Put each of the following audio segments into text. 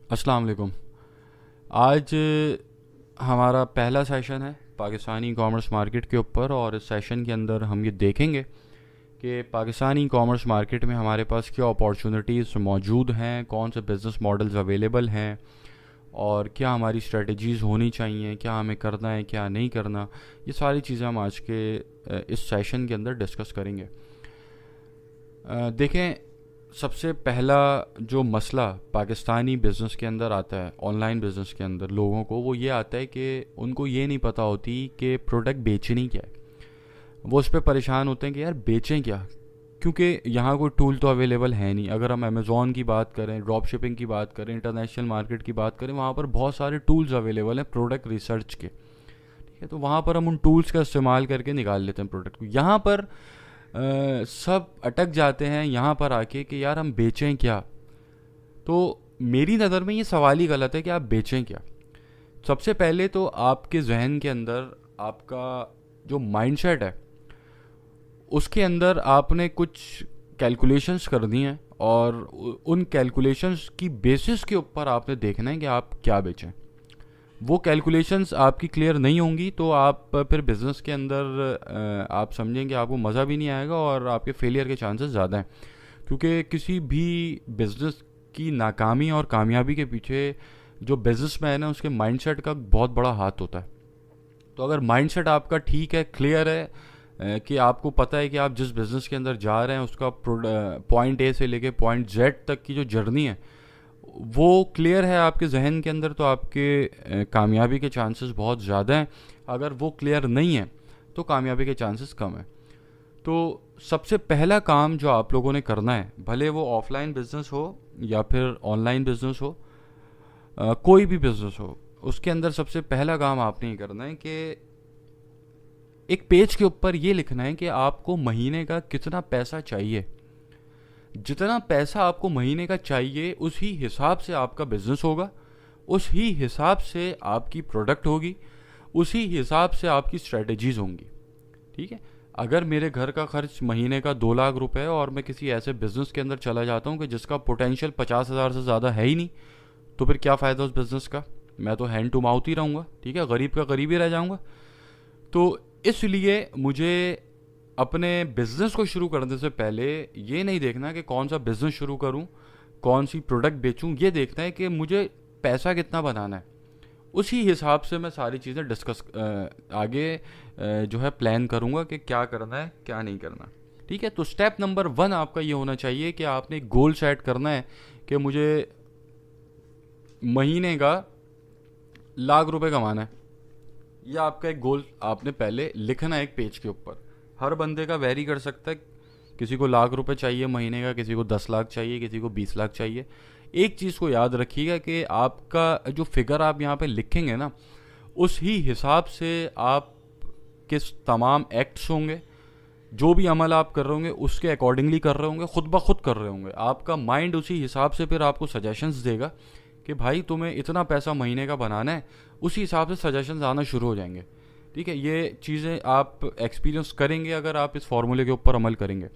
अस्सलाम वालेकुम। आज हमारा पहला सेशन है पाकिस्तानी कॉमर्स मार्केट के ऊपर, और इस सेशन के अंदर हम ये देखेंगे कि पाकिस्तानी कॉमर्स मार्केट में हमारे पास क्या अपॉर्चुनिटीज़ मौजूद हैं, कौन से बिज़नेस मॉडल्स अवेलेबल हैं और क्या हमारी स्ट्रेटजीज़ होनी चाहिए, क्या हमें करना है क्या नहीं करना। ये सारी चीज़ें हम आज के इस सेशन के अंदर डिस्कस करेंगे। देखें, सबसे पहला जो मसला पाकिस्तानी बिज़नेस के अंदर आता है, ऑनलाइन बिज़नेस के अंदर लोगों को, वो ये आता है कि उनको ये नहीं पता होती कि प्रोडक्ट बेचनी क्या है। वो उस पर परेशान होते हैं कि यार बेचें क्या, क्योंकि यहाँ कोई टूल तो अवेलेबल है नहीं। अगर हम अमेज़ॉन की बात करें, ड्रॉप शिपिंग की बात करें, इंटरनेशनल मार्केट की बात करें, वहाँ पर बहुत सारे टूल्स अवेलेबल हैं प्रोडक्ट रिसर्च के। ठीक है, तो वहाँ पर हम उन टूल्स का इस्तेमाल करके निकाल लेते हैं प्रोडक्ट को। यहाँ पर सब अटक जाते हैं यहाँ पर आके कि यार हम बेचें क्या। तो मेरी नज़र में ये सवाल ही गलत है कि आप बेचें क्या। सबसे पहले तो आपके जहन के अंदर आपका जो माइंडसेट है, उसके अंदर आपने कुछ कैलकुलेशंस करनी है, और उन कैलकुलेशंस की बेसिस के ऊपर आपने देखना है कि आप क्या बेचें। वो कैलकुलेशंस आपकी क्लियर नहीं होंगी तो आप फिर बिज़नेस के अंदर आप समझेंगे आपको मज़ा भी नहीं आएगा और आपके फेलियर के चांसेस ज़्यादा हैं। क्योंकि किसी भी बिज़नेस की नाकामी और कामयाबी के पीछे जो बिज़नेसमैन है उसके माइंडसेट का बहुत बड़ा हाथ होता है। तो अगर माइंडसेट आपका ठीक है, क्लियर है, कि आपको पता है कि आप जिस बिज़नेस के अंदर जा रहे हैं उसका पॉइंट ए से लेके पॉइंट जेड तक की जो जर्नी है वो क्लियर है आपके जहन के अंदर, तो आपके कामयाबी के चांसेस बहुत ज़्यादा हैं। अगर वो क्लियर नहीं है तो कामयाबी के चांसेस कम है। तो सबसे पहला काम जो आप लोगों ने करना है, भले वो ऑफलाइन बिजनेस हो या फिर ऑनलाइन बिजनेस हो, कोई भी बिजनेस हो, उसके अंदर सबसे पहला काम आपने ये करना है कि एक पेज के ऊपर ये लिखना है कि आपको महीने का कितना पैसा चाहिए। जितना पैसा आपको महीने का चाहिए उसी हिसाब से आपका बिजनेस होगा, उसी हिसाब से आपकी प्रोडक्ट होगी, उसी हिसाब से आपकी स्ट्रेटजीज होंगी। ठीक है, अगर मेरे घर का खर्च महीने का 2 लाख रुपए है और मैं किसी ऐसे बिजनेस के अंदर चला जाता हूँ कि जिसका पोटेंशियल 50,000 से ज़्यादा है ही नहीं, तो फिर क्या फ़ायदा उस बिज़नेस का। मैं तो हैंड टू माउथ ही रहूँगा। ठीक है, गरीब का गरीब ही रह जाऊँगा। तो इसलिए मुझे अपने बिज़नेस को शुरू करने से पहले ये नहीं देखना कि कौन सा बिज़नेस शुरू करूं, कौन सी प्रोडक्ट बेचूं। ये देखना है कि मुझे पैसा कितना बनाना है। उसी हिसाब से मैं सारी चीज़ें डिस्कस आगे जो है प्लान करूंगा कि क्या करना है क्या नहीं करना। ठीक है, तो स्टेप नंबर 1 आपका ये होना चाहिए कि आपने एक गोल सेट करना है कि मुझे महीने का लाख रुपए कमाना है। यह आपका एक गोल आपने पहले लिखना है एक पेज के ऊपर। हर बंदे का वैरी कर सकता है, किसी को लाख रुपए चाहिए महीने का, किसी को 10 लाख चाहिए, किसी को 20 लाख चाहिए। एक चीज़ को याद रखिएगा कि आपका जो फिगर आप यहाँ पे लिखेंगे ना, उस ही हिसाब से आप किस तमाम एक्ट्स होंगे, जो भी अमल आप कर रहे होंगे उसके अकॉर्डिंगली कर रहे होंगे, खुद ब खुद कर रहे होंगे। आपका माइंड उसी हिसाब से फिर आपको सजेशंस देगा कि भाई तुम्हें इतना पैसा महीने का बनाना है। उसी हिसाब से सजेशंस आना शुरू हो जाएंगे। ठीक है, ये चीज़ें आप एक्सपीरियंस करेंगे अगर आप इस फॉर्मूले के ऊपर अमल करेंगे।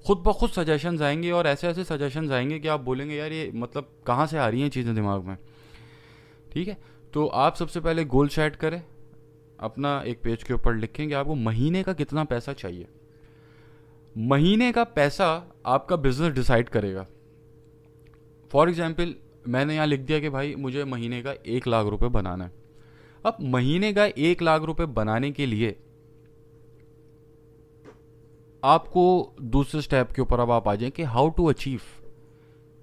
खुद ब खुद सजेशंस आएंगे और ऐसे ऐसे सजेशंस आएंगे कि आप बोलेंगे यार ये मतलब कहाँ से आ रही हैं चीज़ें दिमाग में। ठीक है, तो आप सबसे पहले गोल सेट करें, अपना एक पेज के ऊपर लिखेंगे आपको महीने का कितना पैसा चाहिए। महीने का पैसा आपका बिजनेस डिसाइड करेगा। फॉर एग्जाम्पल मैंने यहाँ लिख दिया कि भाई मुझे महीने का 1 लाख रुपए बनाना है। अब महीने का 1 लाख रुपए बनाने के लिए आपको दूसरे स्टेप के ऊपर अब आप आ जाएं कि हाउ टू अचीव,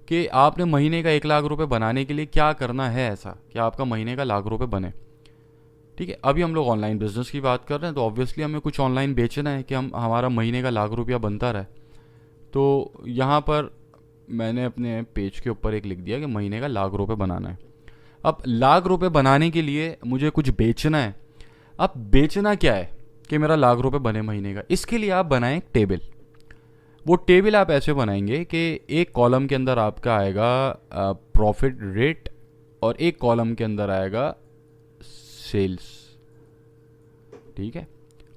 कि आपने महीने का 1 लाख रुपए बनाने के लिए क्या करना है ऐसा कि आपका महीने का लाख रुपए बने। ठीक है, अभी हम लोग ऑनलाइन बिजनेस की बात कर रहे हैं, तो ऑब्वियसली हमें कुछ ऑनलाइन बेचना है कि हम हमारा महीने का लाख रुपया बनता रहे। तो यहाँ पर मैंने अपने पेज के ऊपर एक लिख दिया कि महीने का लाख रुपए बनाना है। अब लाख रुपए बनाने के लिए मुझे कुछ बेचना है। अब बेचना क्या है कि मेरा लाख रुपए बने महीने का, इसके लिए आप बनाएं एक टेबल। वो टेबल आप ऐसे बनाएंगे कि एक कॉलम के अंदर आपका आएगा प्रॉफिट रेट और एक कॉलम के अंदर आएगा सेल्स। ठीक है,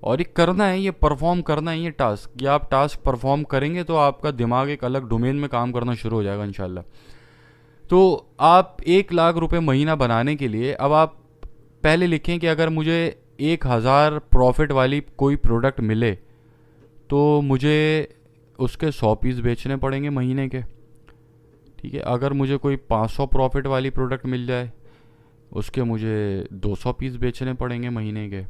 और ये करना है, ये परफॉर्म करना है, ये टास्क, ये आप टास्क परफॉर्म करेंगे तो आपका दिमाग एक अलग डोमेन में काम करना शुरू हो जाएगा इंशाल्लाह। तो आप 1 लाख रुपए महीना बनाने के लिए अब आप पहले लिखें कि अगर मुझे 1,000 प्रॉफिट वाली कोई प्रोडक्ट मिले तो मुझे उसके 100 पीस बेचने पड़ेंगे महीने के। ठीक है, अगर मुझे कोई 500 प्रॉफिट वाली प्रोडक्ट मिल जाए उसके मुझे 200 पीस बेचने पड़ेंगे महीने के।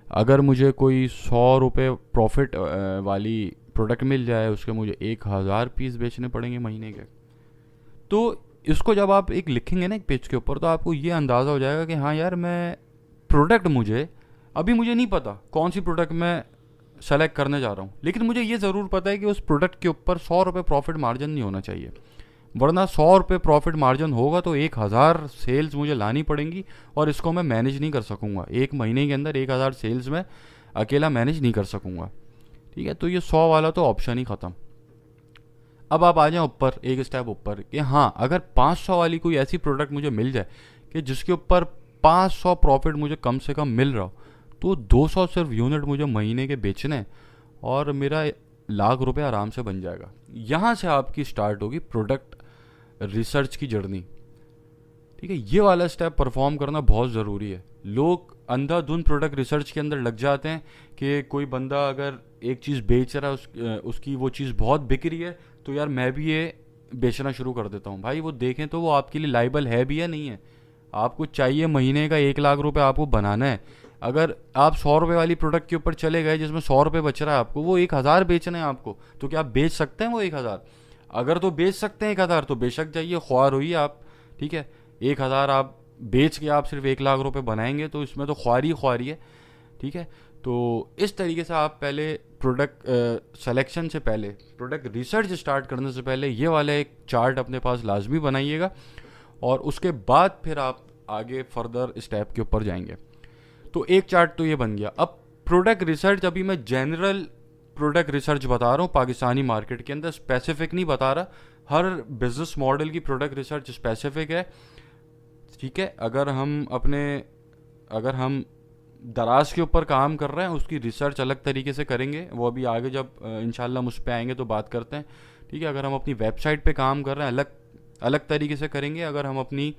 अगर मुझे कोई 100 रुपये प्रॉफिट वाली प्रोडक्ट मिल जाए उसके मुझे 1,000 पीस बेचने पड़ेंगे महीने के। तो इसको जब आप एक लिखेंगे ना एक पेज के ऊपर तो आपको ये अंदाज़ा हो जाएगा कि हाँ यार, मैं प्रोडक्ट मुझे नहीं पता कौन सी प्रोडक्ट मैं सेलेक्ट करने जा रहा हूँ, लेकिन मुझे ये ज़रूर पता है कि उस प्रोडक्ट के ऊपर 100 रुपये प्रॉफिट मार्जिन नहीं होना चाहिए, वरना 100 रुपये प्रॉफिट मार्जिन होगा तो 1,000 सेल्स मुझे लानी पड़ेंगी और इसको मैं मैनेज नहीं कर सकूँगा। एक महीने के अंदर 1,000 सेल्स में अकेला मैनेज नहीं कर सकूँगा। ठीक है, तो ये 100 वाला तो ऑप्शन ही ख़त्म। अब आप आ जाएं ऊपर, एक स्टेप ऊपर, कि हाँ अगर 500 वाली कोई ऐसी प्रोडक्ट मुझे मिल जाए कि जिसके ऊपर 500 प्रॉफिट मुझे कम से कम मिल रहा हो, तो 200 सिर्फ यूनिट मुझे महीने के बेचने और मेरा 1,00,000 रुपये आराम से बन जाएगा। यहाँ से आपकी स्टार्ट होगी प्रोडक्ट रिसर्च की जर्नी। ठीक है, ये वाला स्टेप परफॉर्म करना बहुत ज़रूरी है। लोग अंधाधुंध प्रोडक्ट रिसर्च के अंदर लग जाते हैं कि कोई बंदा अगर एक चीज़ बेच रहा है उसकी वो चीज़ बहुत बिक रही है तो यार मैं भी ये बेचना शुरू कर देता हूँ। भाई वो देखें तो वो आपके लिए लाइबल है भी या नहीं है। आपको चाहिए महीने का 1,00,000 रुपये आपको बनाना है। अगर आप 100 रुपये वाली प्रोडक्ट के ऊपर चले गए जिसमें 100 रुपये बच रहा है आपको, वो 1,000 बेचना है आपको, तो क्या आप बेच सकते हैं वो 1,000? अगर तो बेच सकते हैं 1,000 तो बेशक जाइए, ख्वार होइए आप। ठीक है, 1,000 आप बेच के आप सिर्फ 1,00,000 रुपये बनाएंगे तो इसमें तो ख्वारी है। ठीक है, तो इस तरीके से आप पहले प्रोडक्ट सिलेक्शन से पहले, प्रोडक्ट रिसर्च स्टार्ट करने से पहले ये वाला एक चार्ट अपने पास लाजमी बनाइएगा और उसके बाद फिर आप आगे फर्दर स्टेप के ऊपर जाएंगे। तो एक चार्ट तो ये बन गया। अब प्रोडक्ट रिसर्च, अभी मैं जनरल प्रोडक्ट रिसर्च बता रहा हूँ पाकिस्तानी मार्केट के अंदर, स्पेसिफिक नहीं बता रहा। हर बिजनेस मॉडल की प्रोडक्ट रिसर्च स्पेसिफिक है। ठीक है, अगर हम दराज के ऊपर काम कर रहे हैं उसकी रिसर्च अलग तरीके से करेंगे, वो अभी आगे जब इंशाल्लाह हम उस पर आएंगे तो बात करते हैं। ठीक है, अगर हम अपनी वेबसाइट पे काम कर रहे हैं अलग तरीके से करेंगे, अगर हम अपनी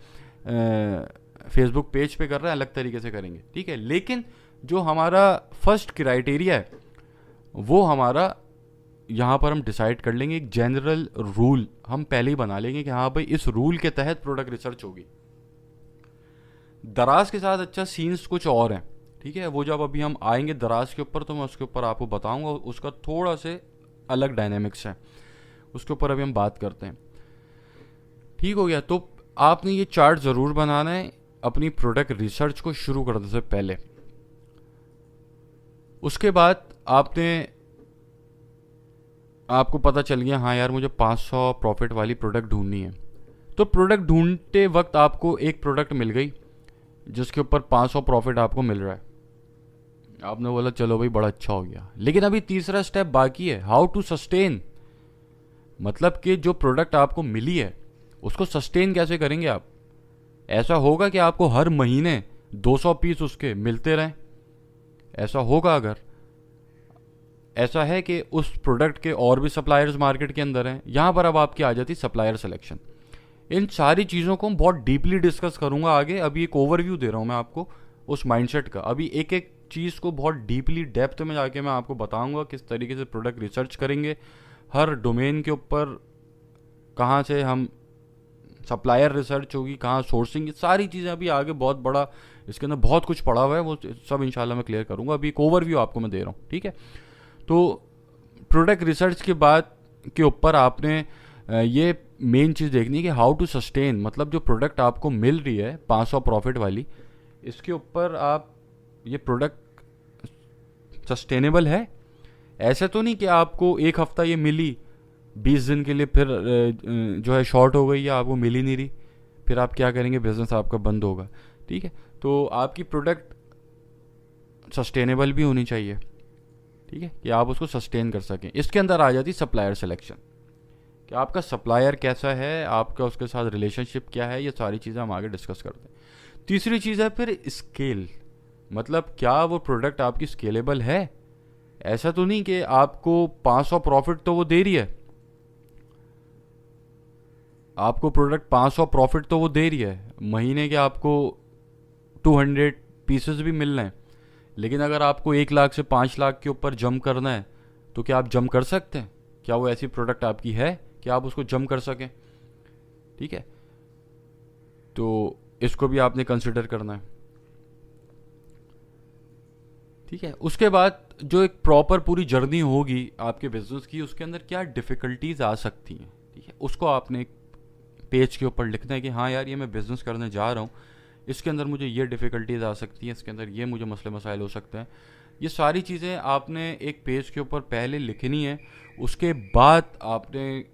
फेसबुक पेज पे कर रहे हैं अलग तरीके से करेंगे। ठीक है, लेकिन जो हमारा फर्स्ट क्राइटेरिया है वो हमारा यहाँ पर हम डिसाइड कर लेंगे, एक जनरल रूल हम पहले ही बना लेंगे कि हाँ भाई इस रूल के तहत प्रोडक्ट रिसर्च होगी। दराज के साथ अच्छा सीन्स कुछ और हैं। ठीक है, वो जब अभी हम आएंगे दराज के ऊपर तो मैं उसके ऊपर आपको बताऊंगा, उसका थोड़ा से अलग डायनेमिक्स है, उसके ऊपर अभी हम बात करते हैं। ठीक हो गया, तो आपने ये चार्ट ज़रूर बनाना है अपनी प्रोडक्ट रिसर्च को शुरू करने से पहले। उसके बाद आपको पता चल गया हाँ यार मुझे 500 प्रॉफिट वाली प्रोडक्ट ढूंढनी है, तो प्रोडक्ट ढूंढते वक्त आपको एक प्रोडक्ट मिल गई जिसके ऊपर 500 प्रॉफिट आपको मिल रहा है। आपने बोला चलो भाई बड़ा अच्छा हो गया, लेकिन अभी तीसरा स्टेप बाकी है, हाउ टू सस्टेन। मतलब कि जो प्रोडक्ट आपको मिली है उसको सस्टेन कैसे करेंगे आप। ऐसा होगा कि आपको हर महीने 200 पीस उसके मिलते रहें? ऐसा होगा? अगर ऐसा है कि उस प्रोडक्ट के और भी सप्लायर्स मार्केट के अंदर हैं, यहाँ पर अब आपकी आ जाती सप्लायर सिलेक्शन। इन सारी चीज़ों को बहुत डीपली डिस्कस करूँगा आगे। अभी एक ओवरव्यू दे रहा हूँ मैं आपको उस माइंडसेट का। अभी एक एक चीज़ को बहुत डीपली डेप्थ में जाके मैं आपको बताऊँगा किस तरीके से प्रोडक्ट रिसर्च करेंगे, हर डोमेन के ऊपर कहाँ से हम सप्लायर रिसर्च होगी, कहाँ सोर्सिंग, सारी चीज़ें अभी आगे बहुत बड़ा इसके अंदर बहुत कुछ पड़ा हुआ है, वो सब इंशाल्लाह मैं क्लियर करूँगा। अभी एक ओवरव्यू आपको मैं दे रहा हूँ। ठीक है, तो प्रोडक्ट रिसर्च के बाद के ऊपर आपने ये मेन चीज़ देखनी है कि हाउ टू सस्टेन। मतलब जो प्रोडक्ट आपको मिल रही है 500 प्रॉफिट वाली, इसके ऊपर आप ये प्रोडक्ट सस्टेनेबल है। ऐसे तो नहीं कि आपको एक हफ़्ता ये मिली, 20 दिन के लिए फिर जो है शॉर्ट हो गई या आपको मिल ही नहीं रही, फिर आप क्या करेंगे, बिजनेस आपका बंद होगा। ठीक है, तो आपकी प्रोडक्ट सस्टेनेबल भी होनी चाहिए। ठीक है, कि आप उसको सस्टेन कर सकें। इसके अंदर आ जाती सप्लायर सिलेक्शन कि आपका सप्लायर कैसा है, आपका उसके साथ रिलेशनशिप क्या है, ये सारी चीज़ें हम आगे डिस्कस करते हैं। तीसरी चीज़ है फिर स्केल। मतलब क्या वो प्रोडक्ट आपकी स्केलेबल है। ऐसा तो नहीं कि आपको 500 प्रॉफिट तो वो दे रही है, आपको प्रोडक्ट 500 प्रॉफिट तो वो दे रही है, महीने के आपको 200 पीसेस भी मिल रहे हैं, लेकिन अगर आपको 1 लाख से 5 लाख के ऊपर जंप करना है तो क्या आप जंप कर सकते हैं? क्या वो ऐसी प्रोडक्ट आपकी है कि आप उसको जंप कर सकें? ठीक है, तो इसको भी आपने कंसिडर करना है। ठीक है, उसके बाद जो एक प्रॉपर पूरी जर्नी होगी आपके बिजनेस की, उसके अंदर क्या डिफ़िकल्टीज आ सकती हैं, ठीक है, उसको आपने एक पेज के ऊपर लिखना है कि हाँ यार, ये मैं बिज़नेस करने जा रहा हूँ, इसके अंदर मुझे ये डिफ़िकल्टीज आ सकती हैं, इसके अंदर ये मुझे मसले मसाइल हो सकते हैं। ये सारी चीज़ें आपने एक पेज के ऊपर पहले लिखनी है, उसके बाद आपने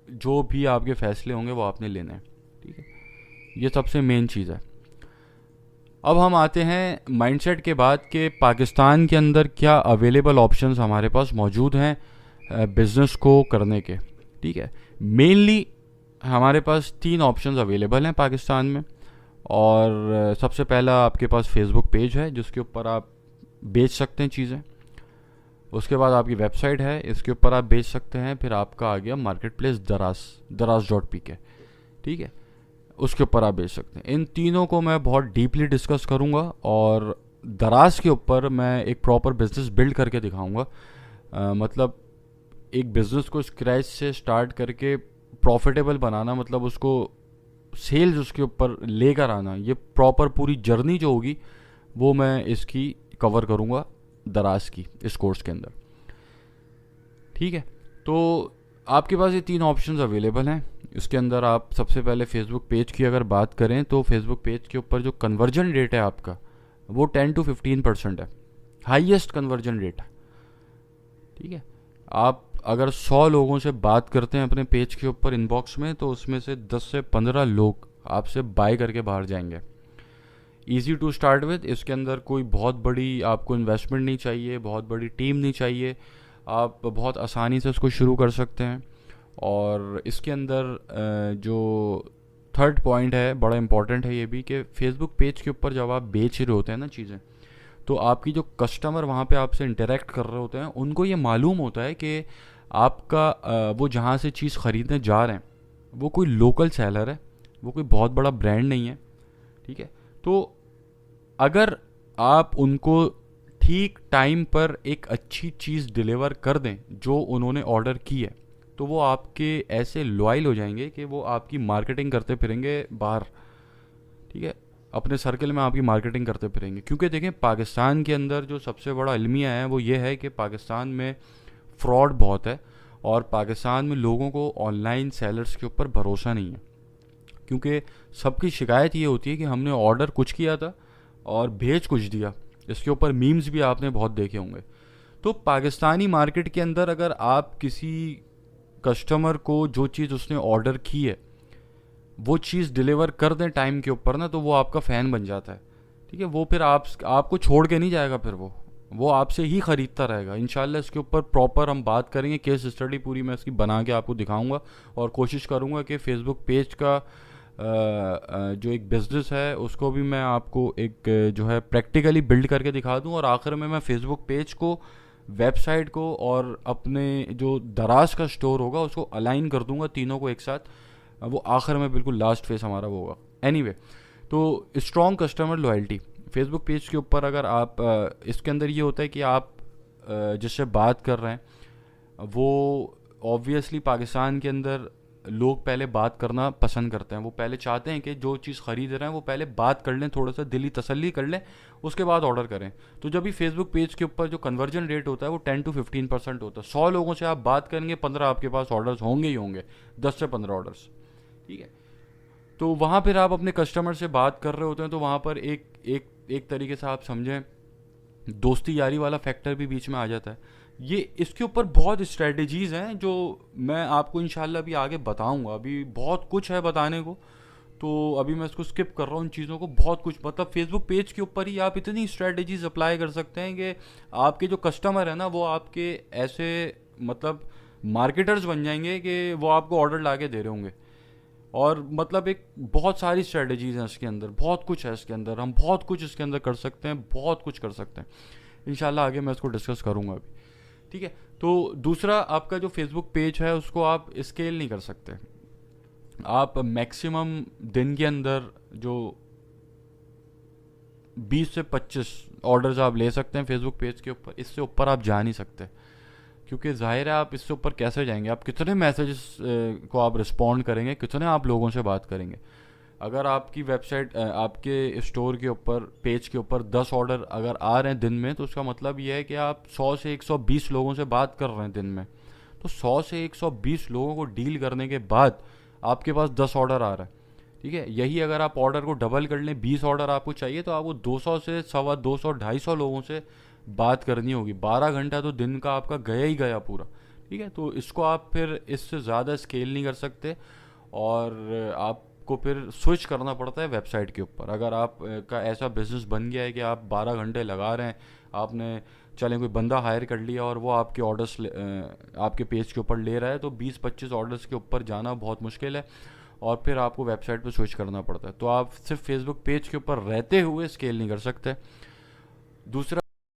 जो भी आपके फैसले होंगे वो आपने लेने हैं। ठीक है, ये सबसे मेन चीज़ है। अब हम आते हैं माइंडसेट के बाद कि पाकिस्तान के अंदर क्या अवेलेबल ऑप्शंस हमारे पास मौजूद हैं बिज़नेस को करने के। ठीक है, मेनली हमारे पास 3 ऑप्शंस अवेलेबल हैं पाकिस्तान में। और सबसे पहला आपके पास फेसबुक पेज है जिसके ऊपर आप बेच सकते हैं चीज़ें। उसके बाद आपकी वेबसाइट है, इसके ऊपर आप बेच सकते हैं। फिर आपका आ गया मार्केट प्लेस दराज.pk। ठीक है, उसके ऊपर आप बेच सकते हैं। इन तीनों को मैं बहुत डीपली डिस्कस करूंगा और दराज के ऊपर मैं एक प्रॉपर बिजनेस बिल्ड करके दिखाऊंगा। मतलब एक बिज़नेस को स्क्रैच से स्टार्ट करके प्रॉफिटेबल बनाना, मतलब उसको सेल्स उसके ऊपर लेकर आना, ये प्रॉपर पूरी जर्नी जो होगी वो मैं इसकी कवर करूंगा दराज की इस कोर्स के अंदर। ठीक है, तो आपके पास ये 3 ऑप्शंस अवेलेबल हैं। इसके अंदर आप सबसे पहले फेसबुक पेज की अगर बात करें तो फेसबुक पेज के ऊपर जो कन्वर्जन रेट है आपका वो 10 to 15% है, हाईएस्ट कन्वर्जन रेट है। ठीक है, आप अगर 100 लोगों से बात करते हैं अपने पेज के ऊपर इनबॉक्स में, तो उसमें से 10 से 15 लोग आपसे बाय करके बाहर जाएंगे। ईजी टू स्टार्ट विद, इसके अंदर कोई बहुत बड़ी आपको इन्वेस्टमेंट नहीं चाहिए, बहुत बड़ी टीम नहीं चाहिए, आप बहुत आसानी से उसको शुरू कर सकते हैं। और इसके अंदर जो थर्ड पॉइंट है, बड़ा इंपॉर्टेंट है ये भी, कि फेसबुक पेज के ऊपर जब आप बेच रहे होते हैं ना चीज़ें, तो आपकी जो कस्टमर वहाँ पे आपसे इंटरेक्ट कर रहे होते हैं उनको ये मालूम होता है कि आपका वो जहाँ से चीज़ ख़रीदने जा रहे हैं वो कोई लोकल सेलर है, वो कोई बहुत बड़ा ब्रांड नहीं है। ठीक है, तो अगर आप उनको ठीक टाइम पर एक अच्छी चीज़ डिलीवर कर दें जो उन्होंने ऑर्डर की है, तो वो आपके ऐसे लॉयल हो जाएंगे कि वो आपकी मार्केटिंग करते फिरेंगे बाहर। ठीक है, अपने सर्कल में आपकी मार्केटिंग करते फिरेंगे। क्योंकि देखें, पाकिस्तान के अंदर जो सबसे बड़ा अलमिया है वो ये है कि पाकिस्तान में फ्रॉड बहुत है और पाकिस्तान में लोगों को ऑनलाइन सेलर्स के ऊपर भरोसा नहीं है। क्योंकि सबकी शिकायत ये होती है कि हमने ऑर्डर कुछ किया था और भेज कुछ दिया। इसके ऊपर मीम्स भी आपने बहुत देखे होंगे। तो पाकिस्तानी मार्केट के अंदर अगर आप किसी कस्टमर को जो चीज़ उसने ऑर्डर की है वो चीज़ डिलीवर कर दें टाइम के ऊपर ना, तो वो आपका फ़ैन बन जाता है। ठीक है, वो फिर आपको छोड़ के नहीं जाएगा, फिर वो आपसे ही ख़रीदता रहेगा। इंशाल्लाह इसके ऊपर प्रॉपर हम बात करेंगे, केस स्टडी पूरी मैं इसकी बना के आपको दिखाऊंगा और कोशिश करूंगा कि फेसबुक पेज का जो एक बिज़नेस है उसको भी मैं आपको एक जो है प्रैक्टिकली बिल्ड करके दिखा दूं। और आखिर में मैं फेसबुक पेज को, वेबसाइट को और अपने जो दराज का स्टोर होगा उसको अलाइन कर दूंगा, तीनों को एक साथ। वो आखिर में बिल्कुल लास्ट फेस हमारा वो होगा। एनीवे, तो strong customer loyalty Facebook page के ऊपर अगर आप इसके अंदर ये होता है कि आप जिससे बात कर रहे हैं वो ऑब्वियसली पाकिस्तान के अंदर लोग पहले बात करना पसंद करते हैं। वो पहले चाहते हैं कि जो चीज़ ख़रीद रहे हैं वो पहले बात कर लें, थोड़ा सा दिली तसल्ली कर लें, उसके बाद ऑर्डर करें। तो जब भी फेसबुक पेज के ऊपर जो कन्वर्जन रेट होता है वो 10 to 15% होता है। 100 लोगों से आप बात करेंगे, 15 आपके पास ऑर्डर्स होंगे ही होंगे, 10 से 15 ऑर्डर्स। ठीक है, तो वहाँ पर आप अपने कस्टमर से बात कर रहे होते हैं, तो वहाँ पर एक तरीके से आप समझें दोस्ती यारी वाला फैक्टर भी बीच में आ जाता है। ये इसके ऊपर बहुत स्ट्रेटजीज़ हैं जो मैं आपको इंशाल्लाह अभी आगे बताऊंगा। अभी बहुत कुछ है बताने को, तो अभी मैं इसको स्किप कर रहा हूँ इन चीज़ों को। बहुत कुछ, मतलब फेसबुक पेज के ऊपर ही आप इतनी स्ट्रेटजीज अप्लाई कर सकते हैं कि आपके जो कस्टमर है ना वो आपके ऐसे मतलब मार्केटर्स बन जाएंगे कि वो आपको ऑर्डर ला के दे रहे होंगे। और मतलब एक बहुत सारी स्ट्रेटजीज हैं इसके अंदर, बहुत कुछ है इसके अंदर, हम बहुत कुछ इसके अंदर कर सकते हैं, बहुत कुछ कर सकते हैं। इंशाल्लाह आगे मैं इसको डिस्कस करूँगा अभी। ठीक है, तो दूसरा आपका जो फेसबुक पेज है उसको आप स्केल नहीं कर सकते। आप मैक्सिमम दिन के अंदर जो 20 से 25 ऑर्डर्स आप ले सकते हैं फेसबुक पेज के ऊपर, इससे ऊपर आप जा नहीं सकते। क्योंकि जाहिर है आप इससे ऊपर कैसे जाएंगे, आप कितने मैसेजेस को आप रिस्पॉन्ड करेंगे, कितने आप लोगों से बात करेंगे। अगर आपकी वेबसाइट आपके स्टोर के ऊपर, पेज के ऊपर 10 ऑर्डर अगर आ रहे हैं दिन में, तो उसका मतलब ये है कि आप 100 से 120 लोगों से बात कर रहे हैं दिन में। तो 100 से 120 लोगों को डील करने के बाद आपके पास 10 ऑर्डर आ रहा है, ठीक है। यही अगर आप ऑर्डर को डबल कर लें, 20 ऑर्डर आपको चाहिए, तो आपको 200 से 250 250 लोगों से बात करनी होगी। 12 घंटा तो दिन का आपका गया ही गया पूरा, ठीक है। तो इसको आप फिर इससे ज़्यादा स्केल नहीं कर सकते, और आपको फिर स्विच करना पड़ता है वेबसाइट के ऊपर। अगर आप का ऐसा बिजनेस बन गया है कि आप 12 घंटे लगा रहे हैं, आपने चलें कोई बंदा हायर कर लिया और वो आपके ऑर्डर्स आपके पेज के ऊपर ले रहा है, तो 20-25 ऑर्डर्स के ऊपर जाना बहुत मुश्किल है, और फिर आपको वेबसाइट पे स्विच करना पड़ता है। तो आप सिर्फ फेसबुक पेज के ऊपर रहते हुए स्केल नहीं कर सकते। दूसरा